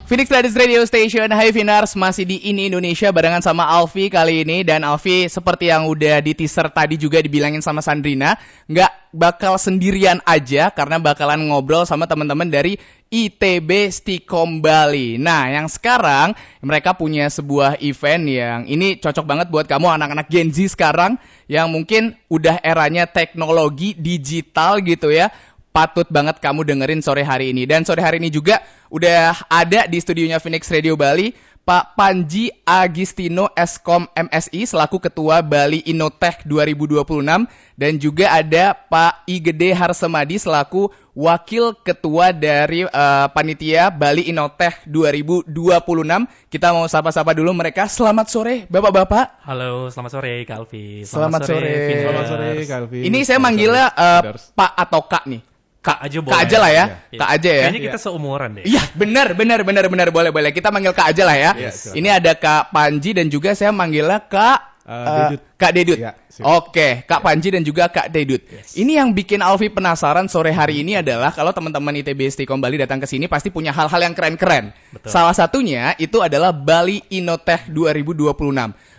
Phoenix Ladies Radio Station, Hai Finars, masih di Ini Indonesia barengan sama Alfi kali ini. Dan Alfi seperti yang udah di teaser tadi juga dibilangin sama Sandrina, nggak bakal sendirian aja karena bakalan ngobrol sama teman-teman dari ITB Stikom Bali. Nah, yang sekarang mereka punya sebuah event yang ini cocok banget buat kamu anak-anak Gen Z sekarang yang mungkin udah eranya teknologi digital gitu ya. Patut banget kamu dengerin sore hari ini. Dan sore hari ini juga udah ada di studionya Phoenix Radio Bali Pak Panji Agistino Eskom MSI selaku Ketua Bali Innotech 2026. Dan juga ada Pak Igede Harsemadi selaku Wakil Ketua dari Panitia Bali Innotech 2026. Kita mau sapa-sapa dulu mereka. Selamat sore Bapak-Bapak. Halo, selamat sore Kak Alfi. Selamat sore. Selamat sore Kak Alfi. Ini saya manggilnya Pak atau Kak nih. Kak aja boleh. Kak aja lah ya. Iya. Kak aja ya. Kayaknya kita seumuran deh. Iya, benar. Boleh. Kita manggil Kak aja lah ya. Ini ada Kak Panji dan juga saya manggilnya Kak Dedut. Kak Dedut. Ya, Oke, Kak Panji dan juga Kak Dedut. Yes. Ini yang bikin Alfi penasaran sore hari ini adalah kalau teman-teman ITB Stikom Bali datang ke sini pasti punya hal-hal yang keren-keren. Betul. Salah satunya itu adalah Bali Innotech 2026.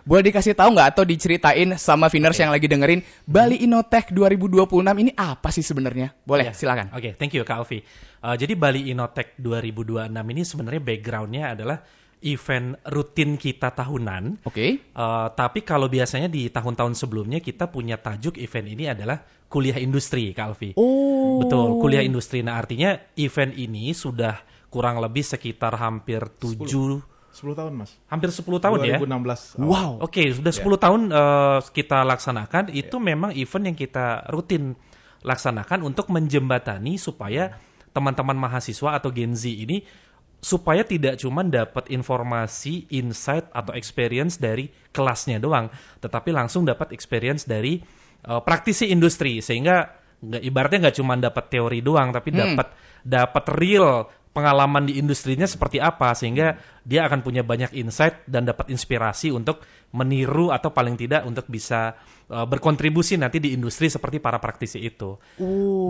Boleh dikasih tahu nggak atau diceritain sama Finers yang lagi dengerin Bali Innotech 2026 ini apa sih sebenarnya? Boleh, silakan. Oke, thank you Kak Alfi. Jadi Bali Innotech 2026 ini sebenarnya backgroundnya adalah event rutin kita tahunan. Oke. Tapi kalau biasanya di tahun-tahun sebelumnya kita punya tajuk event ini adalah kuliah industri, Kak Alfi. Oh. Betul, kuliah industri. Nah, artinya event ini sudah kurang lebih sekitar hampir 10 tahun Mas. hampir 10 tahun 2016 ya. awal. Wow. Oke, sudah 10 tahun kita laksanakan. Itu memang event yang kita rutin laksanakan untuk menjembatani supaya teman-teman mahasiswa atau Gen Z ini supaya tidak cuma dapat informasi, insight atau experience dari kelasnya doang, tetapi langsung dapat experience dari praktisi industri, sehingga ibaratnya nggak cuma dapat teori doang, tapi dapat real pengalaman di industrinya seperti apa, sehingga dia akan punya banyak insight dan dapat inspirasi untuk meniru atau paling tidak untuk bisa berkontribusi nanti di industri seperti para praktisi itu.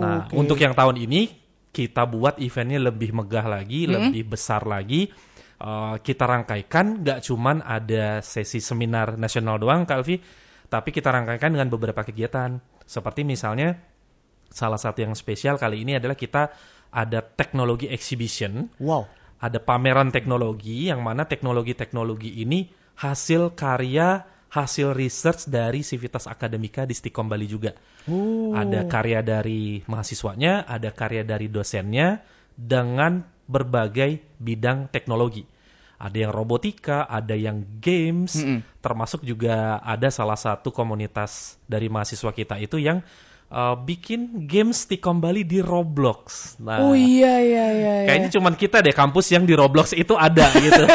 Nah, untuk yang tahun ini kita buat eventnya lebih megah lagi, lebih besar lagi. Kita rangkaikan nggak cuman ada sesi seminar nasional doang, Kak Alfi, tapi kita rangkaikan dengan beberapa kegiatan. Seperti misalnya salah satu yang spesial kali ini adalah kita ada teknologi exhibition. Wow. Ada pameran teknologi yang mana teknologi-teknologi ini hasil karya, hasil research dari Civitas Akademika di Stikom Bali juga. Ada karya dari mahasiswanya, ada karya dari dosennya dengan berbagai bidang teknologi. Ada yang robotika, ada yang games, termasuk juga ada salah satu komunitas dari mahasiswa kita itu yang bikin games Stikom Bali di Roblox. Nah, iya. kayaknya cuman kita deh kampus yang di Roblox itu ada gitu.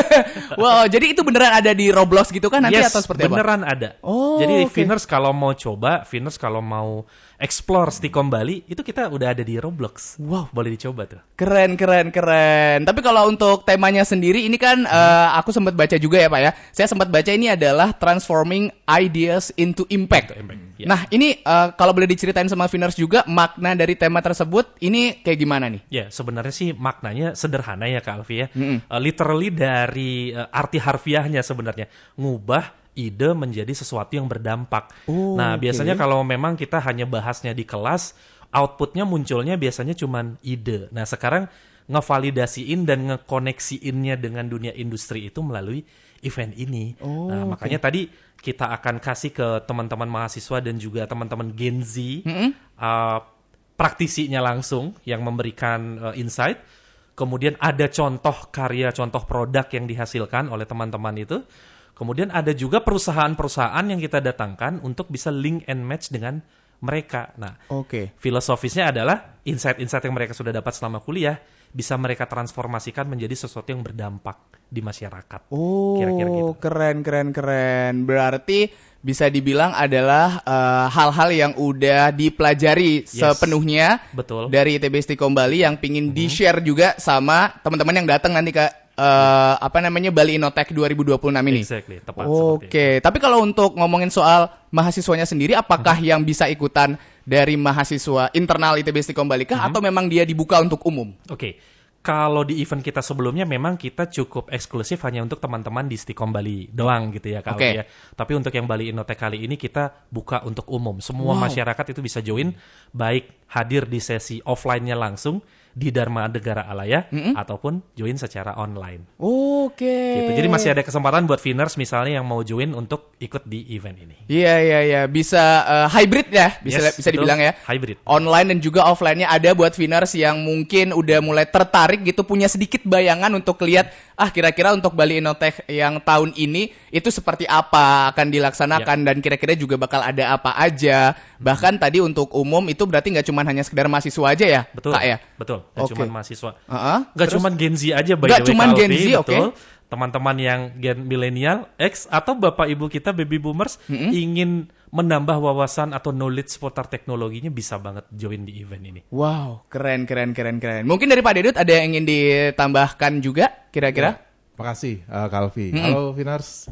Wow, jadi itu beneran ada di Roblox gitu kan nanti atau seperti apa? Beneran ada. Oh, jadi oke. Finers kalau mau coba, Finers kalau mau explore Stikom Bali, itu kita udah ada di Roblox. Wow. Boleh dicoba tuh. Keren. Tapi kalau untuk temanya sendiri ini kan aku sempat baca juga ya Pak ya. Saya sempat baca ini adalah Transforming Ideas into Impact. Ya. Nah ini kalau boleh diceritain sama Finers juga makna dari tema tersebut ini kayak gimana nih? Ya, sebenarnya sih maknanya sederhana ya Kak Alfi ya. Literally dari arti harfiahnya sebenarnya. Ngubah ide menjadi sesuatu yang berdampak. Nah, biasanya kalau memang kita hanya bahasnya di kelas, outputnya munculnya biasanya cuman ide. Nah, sekarang ngevalidasiin dan ngekoneksiinnya dengan dunia industri itu melalui event ini. Nah, makanya tadi kita akan kasih ke teman-teman mahasiswa dan juga teman-teman Gen Z praktisinya langsung yang memberikan insight. Kemudian ada contoh karya, contoh produk yang dihasilkan oleh teman-teman itu. Kemudian ada juga perusahaan-perusahaan yang kita datangkan untuk bisa link and match dengan mereka. Nah, filosofisnya adalah insight-insight yang mereka sudah dapat selama kuliah bisa mereka transformasikan menjadi sesuatu yang berdampak di masyarakat. Kira-kira gitu. Keren. Berarti bisa dibilang adalah hal-hal yang udah dipelajari sepenuhnya Betul. dari ITB Stikom Bali yang pingin di-share juga sama teman-teman yang datang nanti ke Bali Innotech 2026 ini. Exactly, tepat seperti itu. Tapi kalau untuk ngomongin soal mahasiswanya sendiri, apakah yang bisa ikutan dari mahasiswa internal ITB Stikom Bali kah atau memang dia dibuka untuk umum? Oke. Kalau di event kita sebelumnya memang kita cukup eksklusif hanya untuk teman-teman di Stikom Bali doang gitu ya Kak Alfi ya. Tapi untuk yang Bali Innotech kali ini kita buka untuk umum. Semua masyarakat itu bisa join, baik hadir di sesi offline-nya langsung di Dharma Negara Alaya ataupun join secara online. Gitu. Jadi masih ada kesempatan buat Viners misalnya yang mau join untuk ikut di event ini. Iya. Bisa hybrid ya, bisa Betul. dibilang ya. Hybrid. Online dan juga offline-nya ada buat Viners yang mungkin udah mulai tertarik gitu, punya sedikit bayangan untuk lihat kira-kira untuk Bali Innotech yang tahun ini itu seperti apa akan dilaksanakan dan kira-kira juga bakal ada apa aja. Bahkan tadi untuk umum itu berarti nggak cuma hanya sekedar mahasiswa aja ya, Betul. Kak ya? Betul. Nggak cuma mahasiswa. Nggak Terus? cuma Gen Z aja by Nggak the way cuman Kak Gen Alfi, Z, betul. Teman-teman yang Gen milenial, X atau bapak ibu kita baby boomers ingin menambah wawasan atau knowledge seputar teknologinya bisa banget join di event ini. Wow, keren. Mungkin dari Pak Dedut ada yang ingin ditambahkan juga kira-kira? Makasih Kalvi. Halo Vinars.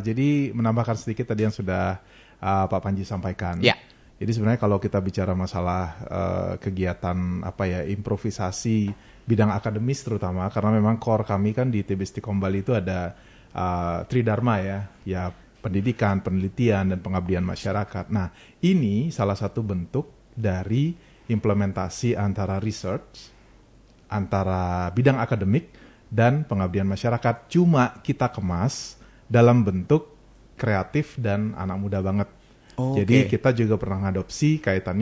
Jadi menambahkan sedikit tadi yang sudah Pak Panji sampaikan. Ya. Jadi sebenarnya kalau kita bicara masalah kegiatan improvisasi bidang akademis terutama, karena memang core kami kan di ITB Stikom Bali itu ada Tridharma ya pendidikan, penelitian, dan pengabdian masyarakat. Nah, ini salah satu bentuk dari implementasi antara research, antara bidang akademik, dan pengabdian masyarakat. Cuma kita kemas dalam bentuk kreatif dan anak muda banget. Jadi kita juga pernah ngadopsi kaitan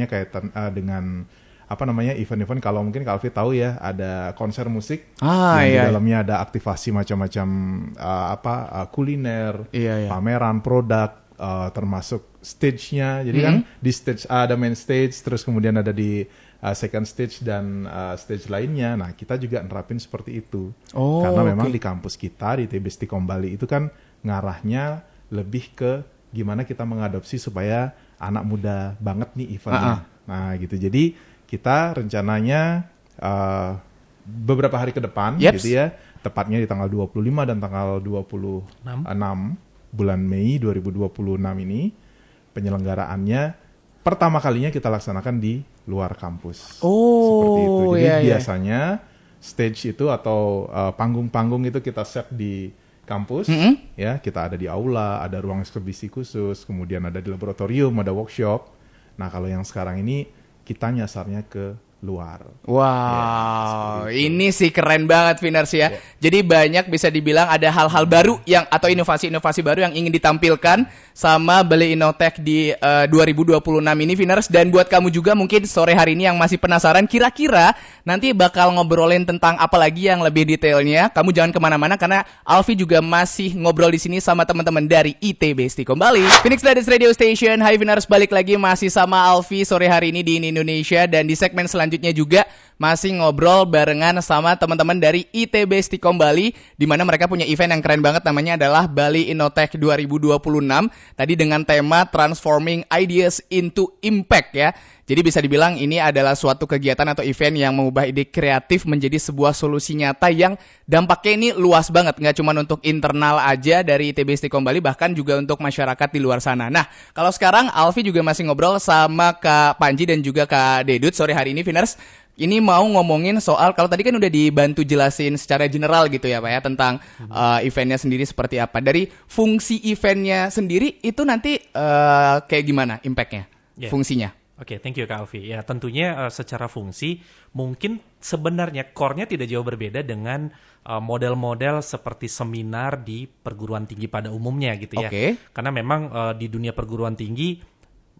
dengan event-event. Kalau mungkin Kak Alfi tahu ya, ada konser musik yang di dalamnya ada aktivasi macam-macam kuliner, pameran produk, termasuk stage-nya. Jadi kan di stage ada main stage, terus kemudian ada di second stage dan stage lainnya. Nah, kita juga nerapin seperti itu. Karena memang di kampus kita di ITB Stikom Bali itu kan ngarahnya lebih ke gimana kita mengadopsi supaya anak muda banget nih eventnya. Nah, gitu. Jadi kita rencananya beberapa hari ke depan gitu ya, tepatnya di tanggal 25 dan tanggal 26 bulan Mei 2026 ini penyelenggaraan pertama kalinya kita laksanakan di luar kampus. Seperti itu. Jadi biasanya stage itu atau panggung-panggung itu kita set di kampus, ya kita ada di aula, ada ruang eksebisi khusus, kemudian ada di laboratorium, ada workshop. Nah, kalau yang sekarang ini kita nyasarnya ke luar. Wow, ini sih keren banget Viners ya. Jadi banyak bisa dibilang ada hal-hal baru atau inovasi-inovasi baru yang ingin ditampilkan sama Bali Innotech di 2026 ini Viners. Dan buat kamu juga mungkin sore hari ini yang masih penasaran kira-kira nanti bakal ngobrolin tentang apa lagi yang lebih detailnya. Kamu jangan kemana-mana karena Alfi juga masih ngobrol di sini sama teman-teman dari ITB Stikom Bali. Phoenix Ladies Radio Station, hai Viners, balik lagi masih sama Alfi sore hari ini di Indonesia, dan di segmen selanjutnya juga masih ngobrol barengan sama teman-teman dari ITB Stikom Bali, di mana mereka punya event yang keren banget, namanya adalah Bali Innotech 2026. Tadi dengan tema Transforming Ideas into Impact ya. Jadi bisa dibilang ini adalah suatu kegiatan atau event yang mengubah ide kreatif menjadi sebuah solusi nyata yang dampaknya ini luas banget. Nggak cuma untuk internal aja dari ITB Stikom Bali, bahkan juga untuk masyarakat di luar sana. Nah, kalau sekarang Alfi juga masih ngobrol sama Kak Panji dan juga Kak Dedut sore hari ini, Viners. Ini mau ngomongin soal, kalau tadi kan udah dibantu jelasin secara general gitu ya Pak ya, tentang eventnya sendiri seperti apa. Dari fungsi eventnya sendiri itu nanti kayak gimana impactnya, fungsinya? Oke, thank you Kak Alfi. Ya tentunya secara fungsi mungkin sebenarnya core-nya tidak jauh berbeda dengan model-model seperti seminar di perguruan tinggi pada umumnya gitu ya. Karena memang di dunia perguruan tinggi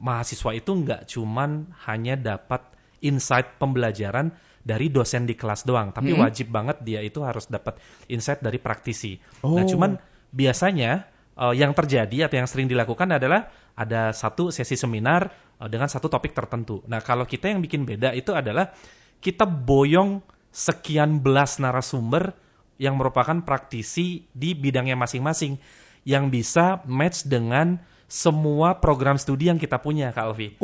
mahasiswa itu nggak cuman hanya dapat insight pembelajaran dari dosen di kelas doang, tapi wajib banget dia itu harus dapat insight dari praktisi. Nah, cuman biasanya yang terjadi atau yang sering dilakukan adalah ada satu sesi seminar dengan satu topik tertentu. Nah, kalau kita yang bikin beda itu adalah kita boyong sekian belas narasumber yang merupakan praktisi di bidangnya masing-masing yang bisa match dengan semua program studi yang kita punya, Kak Alfi.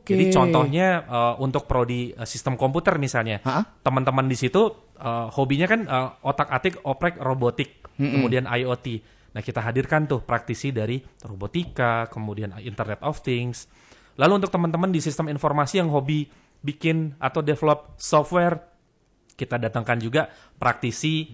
Jadi contohnya untuk prodi sistem komputer misalnya, teman-teman di situ hobinya kan otak-atik, oprek, robotik, kemudian IoT. Nah, kita hadirkan tuh praktisi dari robotika, kemudian Internet of Things. Lalu untuk teman-teman di sistem informasi yang hobi bikin atau develop software, kita datangkan juga praktisi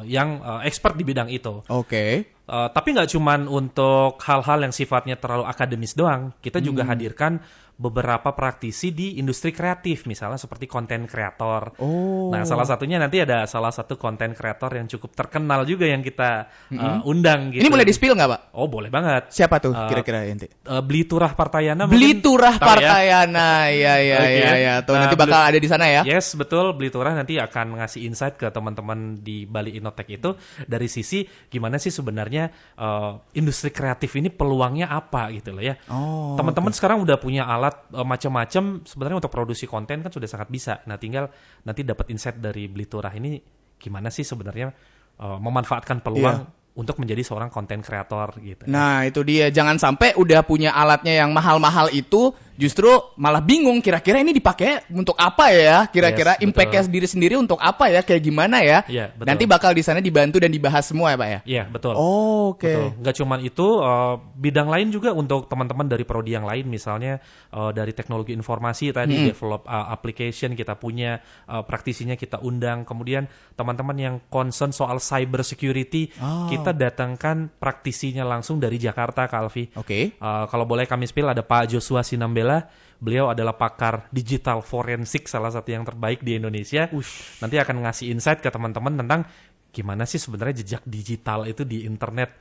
yang expert di bidang itu. Oke. Tapi nggak cuman untuk hal-hal yang sifatnya terlalu akademis doang, kita juga hadirkan beberapa praktisi di industri kreatif, misalnya seperti konten kreator. Oh. Nah, salah satunya nanti ada salah satu konten kreator yang cukup terkenal juga yang kita undang gitu. Ini boleh di-spill nggak, Pak? Oh, boleh banget. Siapa tuh kira-kira ente? Beli Turah Partayana. Beli Turah tahu ya? Partayana. Iya. Tuh Nah, nanti bakal ada di sana ya. Yes, betul. Beli Turah nanti akan ngasih insight ke teman-teman di Bali Innotech itu dari sisi gimana sih sebenarnya industri kreatif ini peluangnya apa gitu loh ya. Oh. Teman-teman sekarang udah punya alat macam-macam sebenarnya untuk produksi konten kan sudah sangat bisa. Nah, tinggal nanti dapat insight dari Beli Turah ini gimana sih sebenarnya memanfaatkan peluang untuk menjadi seorang konten kreator gitu. Nah, itu dia. Jangan sampai udah punya alatnya yang mahal-mahal itu justru malah bingung kira-kira ini dipakai untuk apa ya? Kira-kira Yes, impact-nya sendiri-sendiri untuk apa ya? Kayak gimana ya? Iya, betul. Nanti bakal di sana dibantu dan dibahas semua ya, Pak ya? Iya, betul. Oh, oke. Betul. Nggak cuma itu, bidang lain juga untuk teman-teman dari prodi yang lain, misalnya dari teknologi informasi tadi, develop application kita punya, praktisinya kita undang. Kemudian teman-teman yang concern soal cyber security, kita datangkan praktisinya langsung dari Jakarta, Kak Alfi. Oke. Kalau boleh kami spill, ada Pak Joshua Sinambela. Beliau adalah pakar digital forensik, salah satu yang terbaik di Indonesia. Nanti akan ngasih insight ke teman-teman tentang gimana sih sebenarnya jejak digital itu di internet.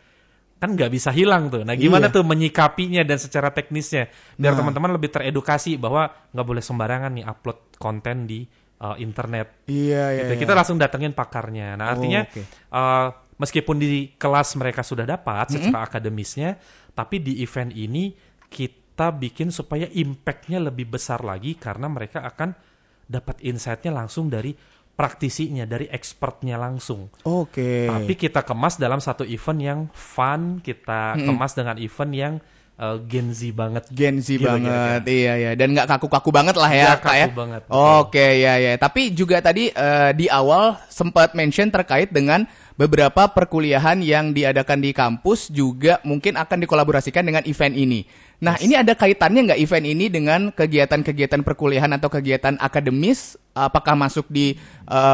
Kan nggak bisa hilang tuh. Nah, gimana tuh menyikapinya dan secara teknisnya. Biar teman-teman lebih teredukasi bahwa nggak boleh sembarangan nih upload konten di internet. Iya. Gitu. Kita langsung datengin pakarnya. Nah, artinya meskipun di kelas mereka sudah dapat secara akademisnya, tapi di event ini kita bikin supaya impact-nya lebih besar lagi karena mereka akan dapat insight-nya langsung dari praktisinya, dari expertnya langsung. Oke. Tapi kita kemas dalam satu event yang fun, kita kemas dengan event yang Gen Z banget. Gen Z Gitu, banget, kira-kira. iya. Dan nggak kaku-kaku banget lah ya, Nggak Kak ya. kaku banget, betul. Oke, ya. Tapi juga tadi di awal sempat mention terkait dengan beberapa perkuliahan yang diadakan di kampus juga mungkin akan dikolaborasikan dengan event ini. Nah, ini ada kaitannya nggak event ini dengan kegiatan-kegiatan perkuliahan atau kegiatan akademis? Apakah masuk di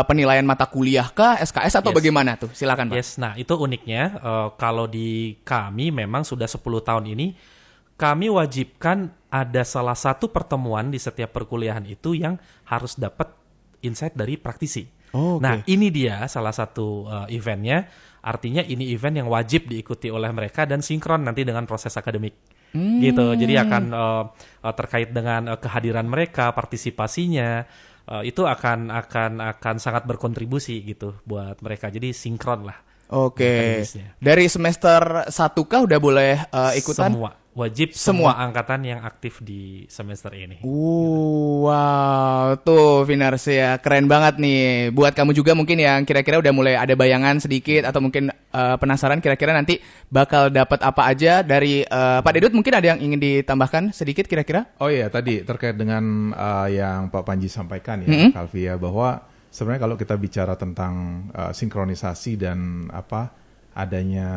penilaian mata kuliah kah, SKS atau bagaimana tuh? Silakan, Pak. Yes, nah itu uniknya kalau di kami memang sudah 10 tahun ini kami wajibkan ada salah satu pertemuan di setiap perkuliahan itu yang harus dapat insight dari praktisi. Oh, Nah, ini dia salah satu eventnya. Artinya ini event yang wajib diikuti oleh mereka dan sinkron nanti dengan proses akademik. Gitu. Jadi akan terkait dengan kehadiran mereka, partisipasinya itu akan sangat berkontribusi gitu buat mereka. Jadi sinkron lah. Oke. akademisnya. Dari semester 1 kah udah boleh ikutan? Semua wajib semua angkatan yang aktif di semester ini. Wow, tuh Vinars ya, keren banget nih. Buat kamu juga mungkin yang kira-kira udah mulai ada bayangan sedikit atau mungkin penasaran kira-kira nanti bakal dapat apa aja dari Pak Dedut, mungkin ada yang ingin ditambahkan sedikit kira-kira? Oh iya, tadi terkait dengan yang Pak Panji sampaikan ya, Kalvi ya, bahwa sebenarnya kalau kita bicara tentang sinkronisasi dan adanya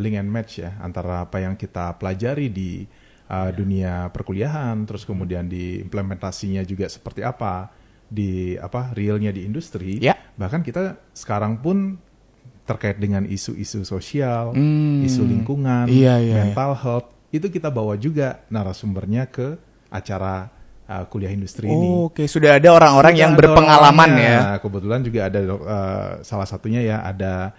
link and match ya antara apa yang kita pelajari di dunia perkuliahan, terus kemudian di implementasinya juga seperti apa di realnya di industri. Bahkan kita sekarang pun terkait dengan isu-isu sosial, isu lingkungan, mental health, itu kita bawa juga narasumbernya ke acara kuliah industri ini. Oke, sudah ada orang-orang yang berpengalaman ya. Nah, kebetulan juga ada salah satunya ya ada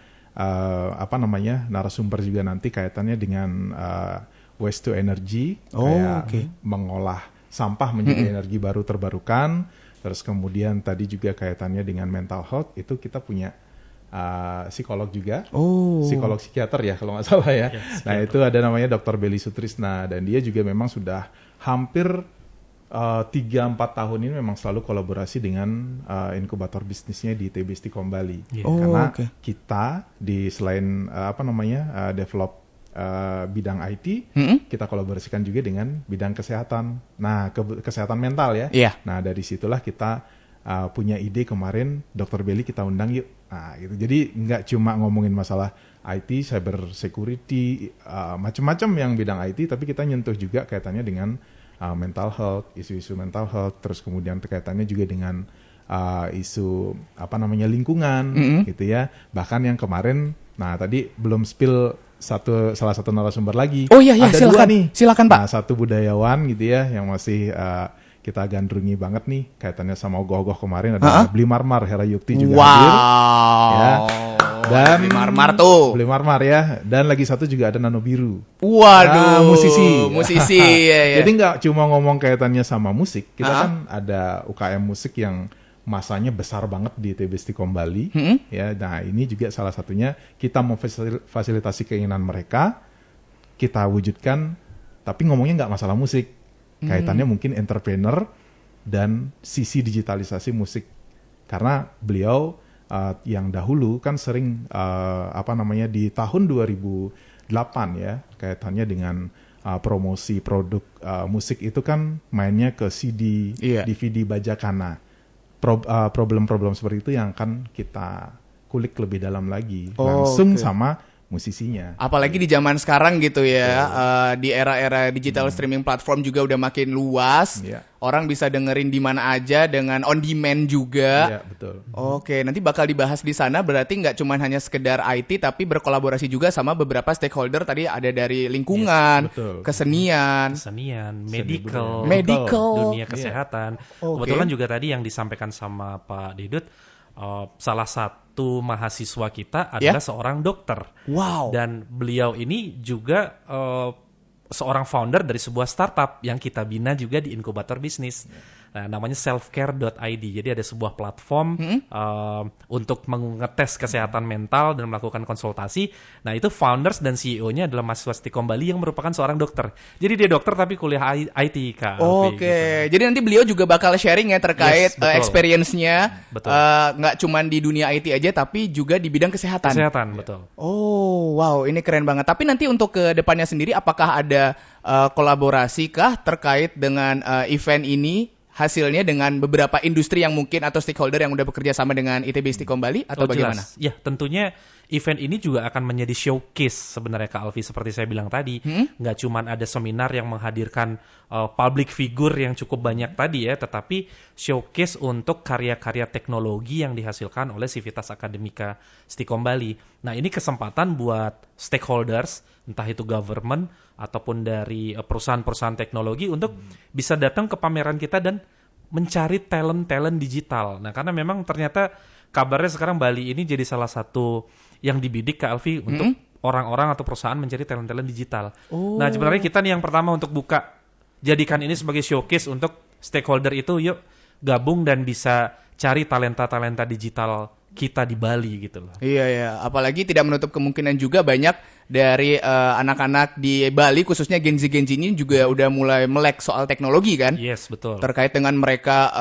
narasumber juga nanti kaitannya dengan waste to energy, mengolah sampah menjadi energi baru terbarukan. Terus kemudian tadi juga kaitannya dengan mental health, itu kita punya psikolog juga, psikolog psikiater ya kalau nggak salah ya. Nah itu ada namanya Dr. Belly Sutrisna dan dia juga memang sudah hampir 3-4 tahun ini memang selalu kolaborasi dengan inkubator bisnisnya di ITB Istiqom Bali. Karena kita di selain develop bidang IT, kita kolaborasikan juga dengan bidang kesehatan. Nah, kesehatan mental ya. Nah, dari situlah kita punya ide kemarin Dr. Belly kita undang yuk. Nah, gitu. Jadi nggak cuma ngomongin masalah IT, cyber security, macam-macam yang bidang IT, tapi kita nyentuh juga kaitannya dengan mental health, isu-isu mental health, terus kemudian kaitannya juga dengan isu apa namanya lingkungan gitu ya. Bahkan yang kemarin, nah tadi belum spill salah satu narasumber lagi. Oh iya, ada silakan. dua nih. Silakan, Pak. Nah, satu budayawan gitu ya yang masih kita gandrungi banget nih kaitannya sama ogoh-ogoh kemarin, ada Bli Marmar, Hera Yukti juga hadir. Ya. Dan Bli Marmar tuh. Bli Marmar ya. Dan lagi satu juga ada Nano Biru. Waduh, musisi. ya. Jadi nggak cuma ngomong kaitannya sama musik, kita kan ada UKM musik yang masanya besar banget di ITB Stikom Bali. Ya, nah ini juga salah satunya kita memfasilitasi keinginan mereka, kita wujudkan, tapi ngomongnya nggak masalah musik, kaitannya mungkin entrepreneur dan sisi digitalisasi musik, karena beliau yang dahulu kan sering di tahun 2008 ya kaitannya dengan promosi produk musik itu kan mainnya ke CD, DVD bajakana. Problem-problem seperti itu yang akan kita kulik lebih dalam lagi langsung sama musisinya. Apalagi di zaman sekarang gitu ya, di era-era digital streaming platform juga udah makin luas. Orang bisa dengerin di mana aja dengan on demand juga. Iya, betul. Oke, nanti bakal dibahas di sana. Berarti nggak cuma hanya sekedar IT, tapi berkolaborasi juga sama beberapa stakeholder. Tadi ada dari lingkungan, kesenian, medical, dunia kesehatan. Kebetulan juga tadi yang disampaikan sama Pak Didut, salah satu mahasiswa kita adalah seorang dokter. Wow. Dan beliau ini juga seorang founder dari sebuah startup yang kita bina juga di inkubator bisnis. Nah, namanya selfcare.id. Jadi ada sebuah platform untuk mengetes kesehatan mental dan melakukan konsultasi. Nah, itu founders dan CEO-nya adalah mahasiswa Stikom Bali yang merupakan seorang dokter. Jadi dia dokter tapi kuliah IT, Kak. Oke. Gitu. Jadi nanti beliau juga bakal sharing ya terkait experience-nya. Nggak cuma di dunia IT aja, tapi juga di bidang kesehatan. Betul. Oh, wow. Ini keren banget. Tapi nanti untuk ke depannya sendiri, apakah ada kolaborasi kah terkait dengan event ini? Hasilnya dengan beberapa industri yang mungkin atau stakeholder yang udah bekerja sama dengan ITB Stikom Bali atau bagaimana? Jelas. Ya, tentunya event ini juga akan menjadi showcase sebenarnya Kak Alfi, seperti saya bilang tadi. Nggak cuma ada seminar yang menghadirkan public figure yang cukup banyak tadi ya, tetapi showcase untuk karya-karya teknologi yang dihasilkan oleh Civitas Akademika Stikom Bali. Nah, ini kesempatan buat stakeholders, entah itu government ataupun dari perusahaan-perusahaan teknologi untuk bisa datang ke pameran kita dan mencari talent-talent digital. Nah, karena memang ternyata kabarnya sekarang Bali ini jadi salah satu yang dibidik Kak Alfi untuk orang-orang atau perusahaan mencari talent-talent digital. Nah, sebenarnya kita nih yang pertama untuk buka, jadikan ini sebagai showcase untuk stakeholder itu, yuk gabung dan bisa cari talenta-talenta digital kita di Bali gitu loh. Iya, apalagi tidak menutup kemungkinan juga banyak dari anak-anak di Bali, khususnya Gen Z ini juga udah mulai melek soal teknologi kan? Yes, betul. Terkait dengan mereka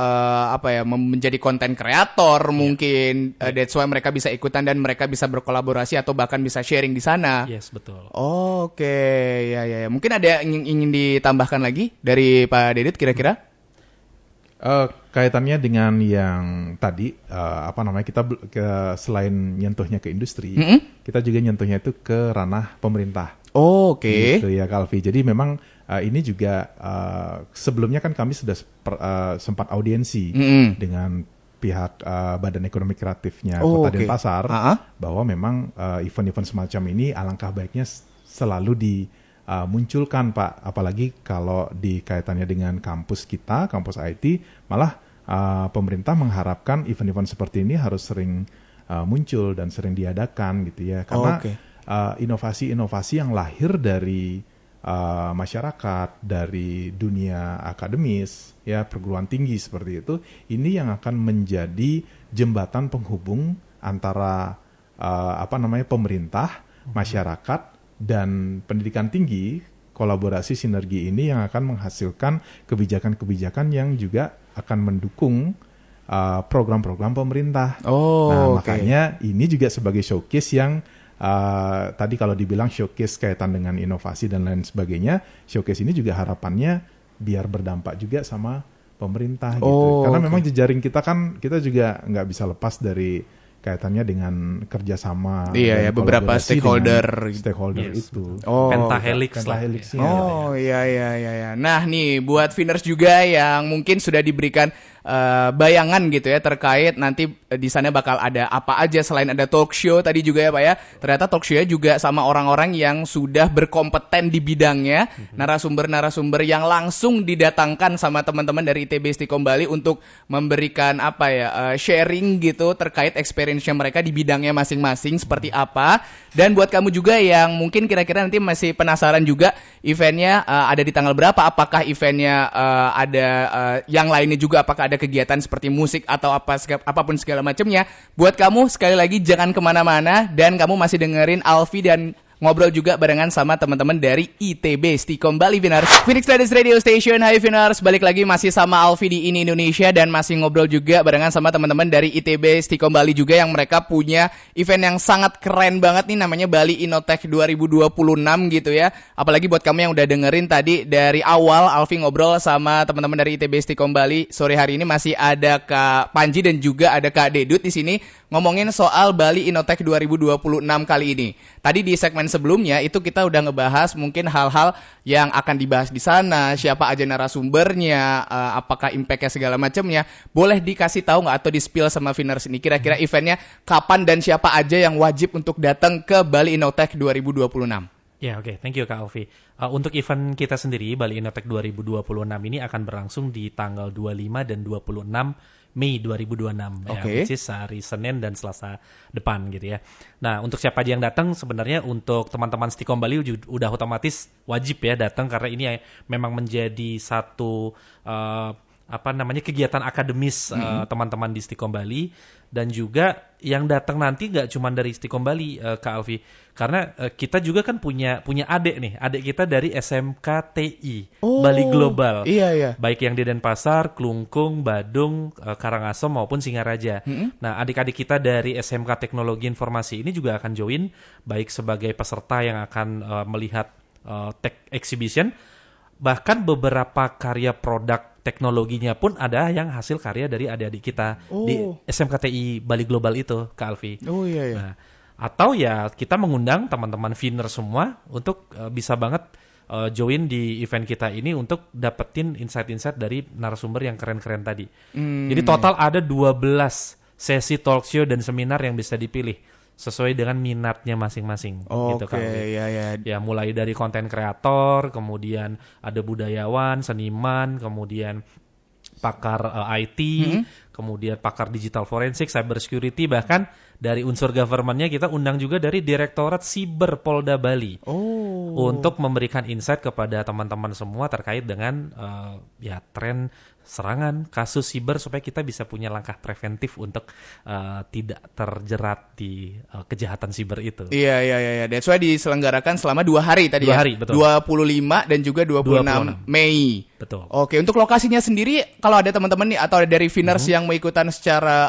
menjadi konten kreator mungkin, that's why mereka bisa ikutan dan mereka bisa berkolaborasi atau bahkan bisa sharing di sana. Yes, betul. Oke, ya. Mungkin ada yang ingin ditambahkan lagi dari Pak Dedit kira-kira? Kaitannya dengan yang tadi kita selain nyentuhnya ke industri, kita juga nyentuhnya itu ke ranah pemerintah. Oke. Gitu ya Kalvi. Jadi memang ini juga sebelumnya kan kami sudah sempat audiensi dengan pihak Badan Ekonomi Kreatifnya Kota Denpasar bahwa memang event-event semacam ini alangkah baiknya selalu munculkan Pak, apalagi kalau dikaitannya dengan kampus kita, kampus IT, malah pemerintah mengharapkan event-event seperti ini harus sering muncul dan sering diadakan gitu ya, karena inovasi-inovasi yang lahir dari masyarakat, dari dunia akademis, ya perguruan tinggi seperti itu, ini yang akan menjadi jembatan penghubung antara pemerintah, masyarakat dan pendidikan tinggi. Kolaborasi sinergi ini yang akan menghasilkan kebijakan-kebijakan yang juga akan mendukung program-program pemerintah. Makanya ini juga sebagai showcase yang tadi kalau dibilang showcase kaitan dengan inovasi dan lain sebagainya, showcase ini juga harapannya biar berdampak juga sama pemerintah gitu. Karena memang jejaring kita kan, kita juga nggak bisa lepas dari kaitannya dengan kerjasama beberapa stakeholder itu. Pentahelix. Iya. Nah nih buat Viners juga yang mungkin sudah diberikan bayangan gitu ya terkait nanti di sana bakal ada apa aja selain ada talk show tadi juga ya Pak ya. Ternyata talk show-nya juga sama orang-orang yang sudah berkompeten di bidangnya, narasumber-narasumber yang langsung didatangkan sama teman-teman dari ITB Stikom Bali untuk memberikan apa ya sharing gitu terkait experience-nya mereka di bidangnya masing-masing seperti apa. Dan buat kamu juga yang mungkin kira-kira nanti masih penasaran juga eventnya ada di tanggal berapa, apakah eventnya ada yang lainnya juga, apakah ada kegiatan seperti musik atau apapun segala macamnya. Buat kamu sekali lagi jangan kemana-mana dan kamu masih dengerin Alfi dan ngobrol juga barengan sama teman-teman dari ITB Stikom Bali Vinars. Phoenix Studies Radio Station, hai Vinars. Balik lagi masih sama Alfi di Ini Indonesia dan masih ngobrol juga barengan sama teman-teman dari ITB Stikom Bali juga yang mereka punya event yang sangat keren banget nih namanya Bali Innotech 2026 gitu ya. Apalagi buat kamu yang udah dengerin tadi dari awal Alfi ngobrol sama teman-teman dari ITB Stikom Bali. Sore hari ini masih ada Kak Panji dan juga ada Kak Dedut di sini ngomongin soal Bali Innotech 2026 kali ini. Tadi di segmen sebelumnya itu kita udah ngebahas mungkin hal-hal yang akan dibahas di sana, siapa aja narasumbernya, apakah impact-nya segala macamnya. Boleh dikasih tahu nggak atau di-spill sama Vinars ini kira-kira eventnya kapan dan siapa aja yang wajib untuk datang ke Bali Innotech 2026? Ya, oke. Thank you Kak Alfi. Untuk event kita sendiri, Bali Innotech 2026 ini akan berlangsung di tanggal 25 dan 26 Mei 2026, ya, which is hari Senin dan Selasa depan gitu ya. Nah, untuk siapa aja yang datang, sebenarnya untuk teman-teman Stikom Bali udah otomatis wajib ya datang karena ini memang menjadi satu kegiatan akademis teman-teman di Stikom Bali. Dan juga yang datang nanti nggak cuma dari Stikom Bali, Kak Alfi, karena kita juga kan punya adik kita dari SMK TI Bali Global, iya. Baik yang di Denpasar, Klungkung, Badung, Karangasem maupun Singaraja. Nah, adik-adik kita dari SMK Teknologi Informasi ini juga akan join, baik sebagai peserta yang akan melihat tech exhibition, bahkan beberapa karya produk teknologinya pun ada yang hasil karya dari adik-adik kita di SMKTI Bali Global itu, Kak Alfi. Oh iya. Nah, atau ya kita mengundang teman-teman Viners semua untuk bisa banget join di event kita ini untuk dapetin insight-insight dari narasumber yang keren-keren tadi. Jadi total ada 12 sesi talk show dan seminar yang bisa dipilih sesuai dengan minatnya masing-masing. Gitu, Kak Alfi. Ya, mulai dari konten kreator, kemudian ada budayawan, seniman, kemudian pakar IT, kemudian pakar digital forensik, cyber security, bahkan dari unsur government-nya kita undang juga dari Direktorat Siber Polda Bali untuk memberikan insight kepada teman-teman semua terkait dengan tren serangan, kasus siber supaya kita bisa punya langkah preventif untuk tidak terjerat di kejahatan siber itu. Iya. That's why diselenggarakan selama 2 hari tadi 2 hari, betul. 25 dan juga 26 Mei. Betul. Oke, untuk lokasinya sendiri kalau ada teman-teman nih atau ada dari Viners yang mau ikutan secara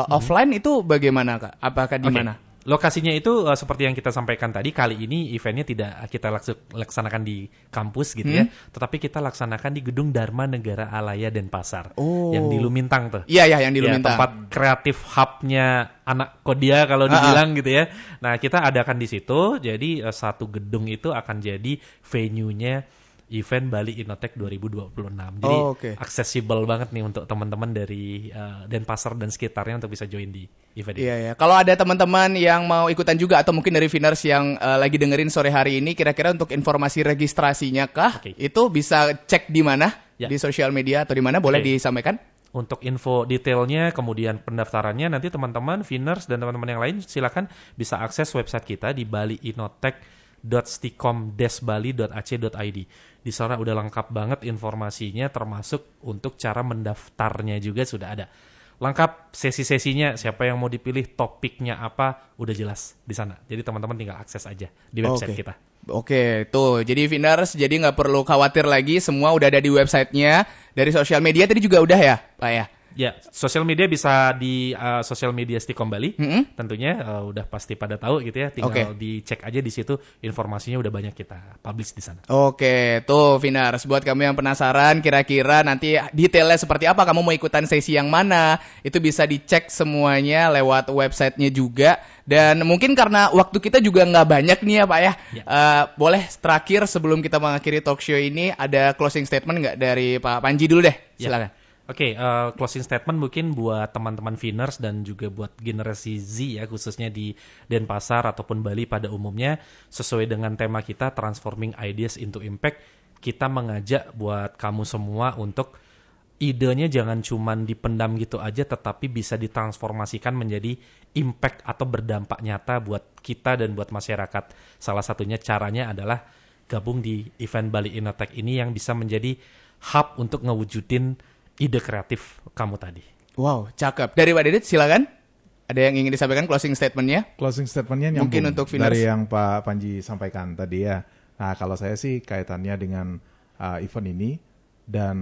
offline itu bagaimana Kak? Apakah di mana? Lokasinya itu seperti yang kita sampaikan tadi, kali ini eventnya tidak kita laksanakan di kampus gitu ya, tetapi kita laksanakan di Gedung Dharma Negara Alaya Denpasar, yang di Lumintang tuh. Iya, yang di Lumintang. Tempat kreatif hub-nya anak Kodia kalau dibilang gitu ya. Nah, kita adakan di situ, jadi satu gedung itu akan jadi venue-nya event Bali Innotech 2026. Jadi aksesibel banget nih untuk teman-teman dari Denpasar dan sekitarnya untuk bisa join di event ini. Iya. Kalau ada teman-teman yang mau ikutan juga atau mungkin dari Viners yang lagi dengerin sore hari ini, kira-kira untuk informasi registrasinya kah? Itu bisa cek di mana? Ya. Di sosial media atau di mana? Boleh disampaikan? Untuk info detailnya, kemudian pendaftarannya, nanti teman-teman Viners dan teman-teman yang lain silakan bisa akses website kita di baliinnotech.stikom-bali.ac.id. Di sana udah lengkap banget informasinya, termasuk untuk cara mendaftarnya juga sudah ada. Lengkap sesi-sesinya, siapa yang mau dipilih, topiknya apa, udah jelas di sana. Jadi teman-teman tinggal akses aja di website kita. Oke, tuh. Jadi Viners, jadi nggak perlu khawatir lagi, semua udah ada di websitenya. Dari sosial media tadi juga udah ya, Pak ya? Ya, sosial media bisa di sosial media Stikom Bali. Tentunya udah pasti pada tahu gitu ya. Tinggal dicek aja di situ, informasinya udah banyak kita publish di sana. Oke, tuh Vinars, buat kamu yang penasaran kira-kira nanti detailnya seperti apa, kamu mau ikutan sesi yang mana, itu bisa dicek semuanya lewat websitenya juga. Dan mungkin karena waktu kita juga nggak banyak nih ya Pak ya. Boleh terakhir sebelum kita mengakhiri talk show ini, ada closing statement nggak dari Pak Panji dulu deh, silakan. Oke, closing statement mungkin buat teman-teman Viners dan juga buat generasi Z ya, khususnya di Denpasar ataupun Bali pada umumnya, sesuai dengan tema kita Transforming Ideas into Impact, kita mengajak buat kamu semua untuk idenya jangan cuman dipendam gitu aja, tetapi bisa ditransformasikan menjadi impact atau berdampak nyata buat kita dan buat masyarakat. Salah satunya caranya adalah gabung di event Bali Innotech ini yang bisa menjadi hub untuk ngewujudin ide kreatif kamu tadi. Wow, cakep. Dari Pak Didit, silakan. Ada yang ingin disampaikan closing statement-nya? Closing statement-nya nyambung Mungkin untuk Viners. dari yang Pak Panji sampaikan tadi ya. Nah, kalau saya sih kaitannya dengan event ini, dan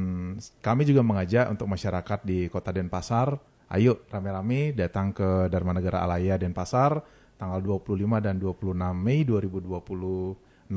kami juga mengajak untuk masyarakat di Kota Denpasar, ayo rame-rame datang ke Dharma Negara Alaya Denpasar tanggal 25 dan 26 Mei 2026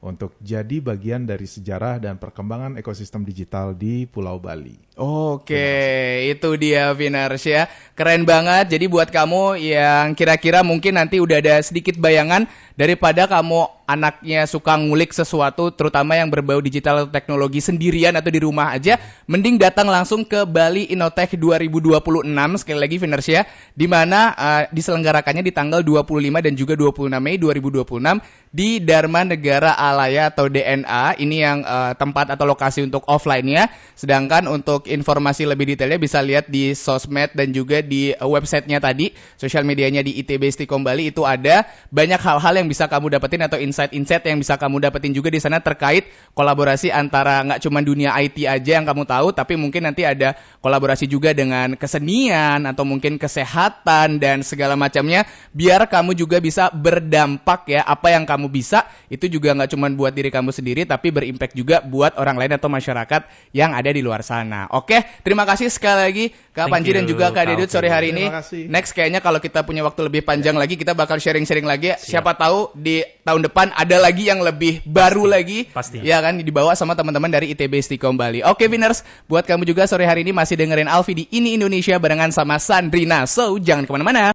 untuk jadi bagian dari sejarah dan perkembangan ekosistem digital di Pulau Bali. Oke, itu dia Viners ya. Keren banget. Jadi buat kamu yang kira-kira mungkin nanti udah ada sedikit bayangan daripada kamu anaknya suka ngulik sesuatu, terutama yang berbau digital atau teknologi sendirian atau di rumah aja, mending datang langsung ke Bali Innotech 2026, sekali lagi Viners ya, di mana diselenggarakannya di tanggal 25 dan juga 26 Mei 2026 di Dharma Negara Alaya atau DNA. Ini yang tempat atau lokasi untuk offline-nya. Sedangkan untuk informasi lebih detailnya bisa lihat di sosmed dan juga di websitenya tadi, sosial medianya di ITB Stikom Bali itu ada banyak hal-hal yang bisa kamu dapetin atau insight yang bisa kamu dapetin juga di sana terkait kolaborasi antara nggak cuma dunia IT aja yang kamu tahu, tapi mungkin nanti ada kolaborasi juga dengan kesenian atau mungkin kesehatan dan segala macamnya, biar kamu juga bisa berdampak ya. Apa yang kamu bisa itu juga nggak cuma buat diri kamu sendiri, tapi berimpact juga buat orang lain atau masyarakat yang ada di luar sana. Oke, terima kasih sekali lagi Kak Panji dan juga Kak Didit sore hari ini. Next kayaknya kalau kita punya waktu lebih panjang lagi, kita bakal sharing-sharing lagi. Siapa tahu di tahun depan ada lagi yang lebih baru lagi. Pasti. Ya kan, dibawa sama teman-teman dari ITB Stikom Bali. Oke Viners, buat kamu juga sore hari ini masih dengerin Alfi di Ini Indonesia barengan sama Sandrina. So, jangan kemana-mana.